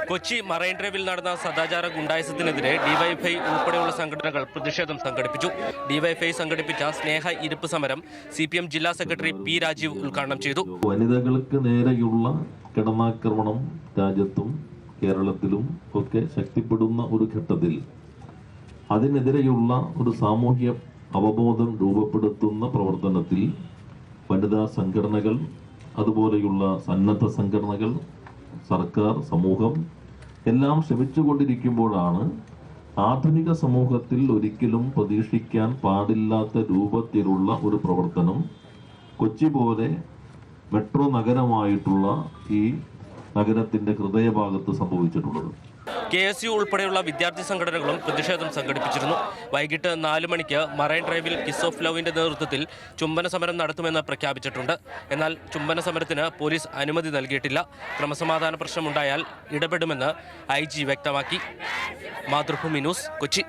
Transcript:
Kochi marine ഡ്രൈവിൽ നടന്ന സദാചാര ഗുണ്ടായിസത്തിനെതിരെ ഡിവൈഎഫ്ഐ ഉൾപ്പെടെയുള്ള സംഘടനകൾ പ്രതിഷേധം സംഘടിപ്പിച്ചു. ഡിവൈഎഫ്ഐ സംഘടിപ്പിച്ച സ്നേഹ ഇരിപ്പ് സമരം CPM ജില്ലാ സെക്രട്ടറി പി രാജീവ് ഉദ്ഘാടനം ചെയ്തു. വനിതകൾക്ക് നേരെയുള്ള കടന്നാക്രമണം രാജ്യത്തും കേരളത്തിലും ഒക്കെ ശക്തിപ്പെടുന്ന ഒരു ഘട്ടത്തിൽ അതിനെതിരെയുള്ള ഒരു സാമൂഹ്യ അവബോധം രൂപപ്പെടുത്തുന്ന പ്രവർത്തനത്തിൽ വനിതാ സംഘടനകൾ, അതുപോലെയുള്ള സന്നദ്ധ സംഘടനകൾ, സർക്കാർ, സമൂഹം എല്ലാം ശ്രമിച്ചുകൊണ്ടിരിക്കുമ്പോഴാണ് ആധുനിക സമൂഹത്തിൽ ഒരിക്കലും പ്രതീക്ഷിക്കാൻ പാടില്ലാത്ത രൂപത്തിലുള്ള ഒരു പ്രവർത്തനം കൊച്ചി പോലെ മെട്രോ നഗരമായിട്ടുള്ള ഈ നഗരത്തിന്റെ ഹൃദയഭാഗത്ത് സംഭവിച്ചിട്ടുള്ളത്. KSU ഉൾപ്പെടെയുള്ള വിദ്യാർത്ഥി സംഘടനകളും പ്രതിഷേധം സംഘടിപ്പിച്ചിരുന്നു. വൈകിട്ട് 4 മണിക്ക് മറൈൻ ഡ്രൈവിൽ കിസ് ഓഫ് ലവിന്റെ നേതൃത്വത്തിൽ ചുംബന സമരം നടത്തുമെന്ന് പ്രഖ്യാപിച്ചിട്ടുണ്ട്. എന്നാൽ ചുംബന സമരത്തിന് പോലീസ് അനുമതി നൽകിയിട്ടില്ല. ക്രമസമാധാന പ്രശ്നമുണ്ടായാൽ ഇടപെടുമെന്ന് IG വ്യക്തമാക്കി. മാതൃഭൂമി ന്യൂസ്, കൊച്ചി.